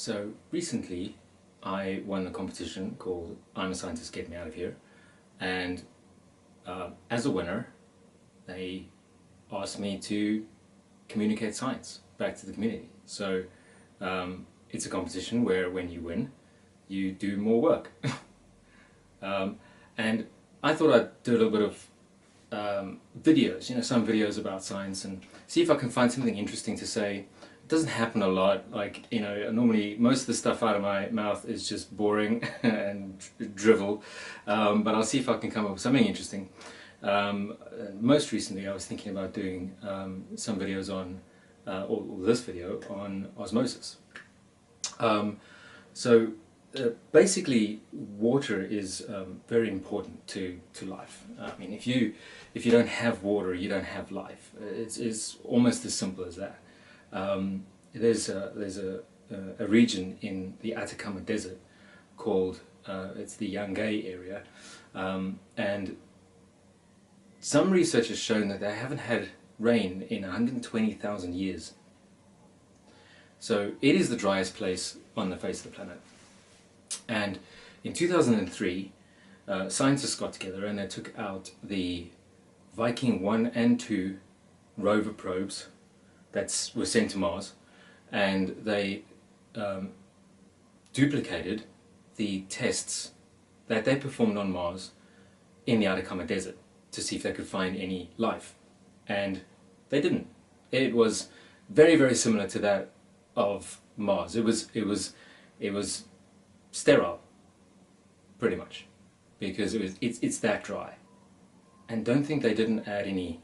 So recently I won a competition called I'm a Scientist, Get Me Out of Here, and as a winner they asked me to communicate science back to the community. So it's a competition where when you win you do more work. And I thought I'd do a little bit of videos, some videos about science, and see if I can find something interesting to say. It doesn't happen a lot. Normally most of the stuff out of my mouth is just boring and drivel, but I'll see if I can come up with something interesting. Most recently I was thinking about doing some videos on, or this video on osmosis. Basically water is very important to life. I mean, if you don't have water, you don't have life. It's almost as simple as that. There's a region in the Atacama Desert called it's the Yungay area, and some research has shown that they haven't had rain in 120,000 years. So it is the driest place on the face of the planet. And in 2003 scientists got together and they took out the Viking 1 and 2 rover probes that were sent to Mars, and they duplicated the tests that they performed on Mars in the Atacama Desert to see if they could find any life, and they didn't. It was very, very similar to that of Mars. It was sterile, pretty much, because it's that dry. And don't think they didn't add any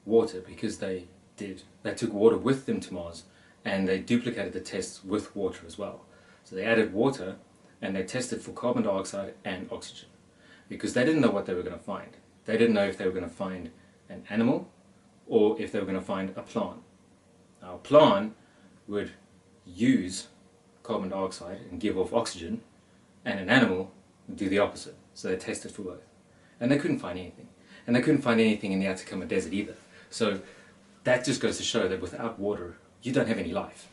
water, because they did. They took water with them to Mars and they duplicated the tests with water as well. So they added water and they tested for carbon dioxide and oxygen, because they didn't know what they were going to find. They didn't know if they were going to find an animal or if they were going to find a plant. Now a plant would use carbon dioxide and give off oxygen, and an animal would do the opposite. So they tested for both, and they couldn't find anything. And they couldn't find anything in the Atacama Desert either. So that just goes to show that without water you don't have any life.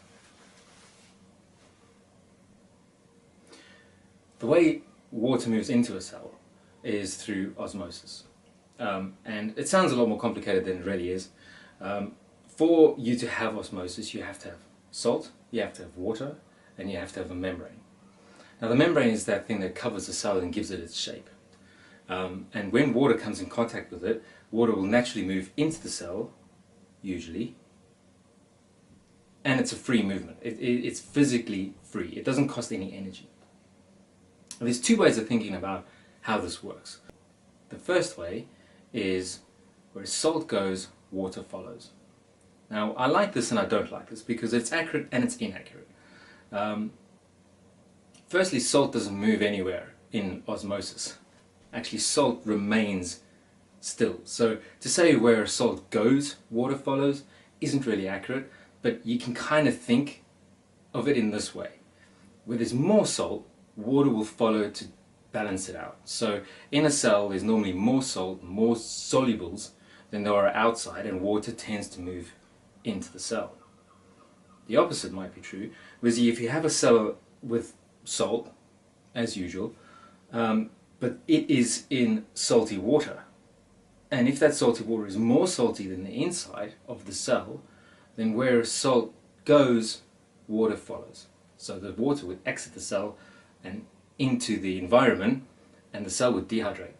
The way water moves into a cell is through osmosis, and it sounds a lot more complicated than it really is. For you to have osmosis, you have to have salt, you have to have water, and you have to have a membrane. Now the membrane is that thing that covers the cell and gives it its shape. And when water comes in contact with it, water will naturally move into the cell, usually, and it's a free movement. It's physically free. It doesn't cost any energy. And there's two ways of thinking about how this works. The first way is where salt goes, water follows. Now I like this and I don't like this, because it's accurate and it's inaccurate. Firstly, salt doesn't move anywhere in osmosis. Actually, salt remains still. So to say where salt goes, water follows, isn't really accurate, but you can kind of think of it in this way. Where there's more salt, water will follow to balance it out. So in a cell there's normally more salt, more solubles than there are outside, and water tends to move into the cell. The opposite might be true, whereas if you have a cell with salt, as usual, but it is in salty water, and if that salty water is more salty than the inside of the cell, then where salt goes, water follows. So the water would exit the cell and into the environment, and the cell would dehydrate.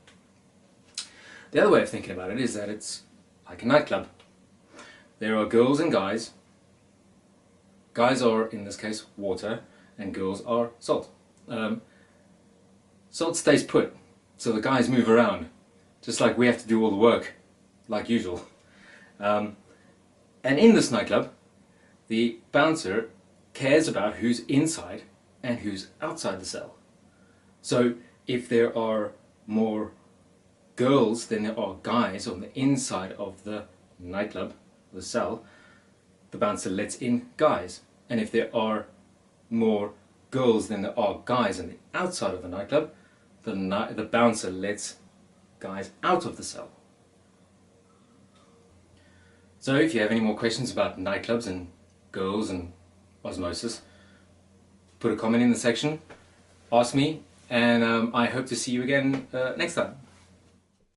The other way of thinking about it is that it's like a nightclub. There are girls and guys. Guys are, in this case, water, and girls are salt. Salt stays put, so the guys move around, just like we have to do all the work, like usual. And in this nightclub, the bouncer cares about who's inside and who's outside the cell. So if there are more girls than there are guys on the inside of the nightclub, the cell, the bouncer lets in guys. And if there are more girls than there are guys on the outside of the nightclub, the bouncer lets guys out of the cell. So if you have any more questions about nightclubs and girls and osmosis, put a comment in the section, ask me, and I hope to see you again next time.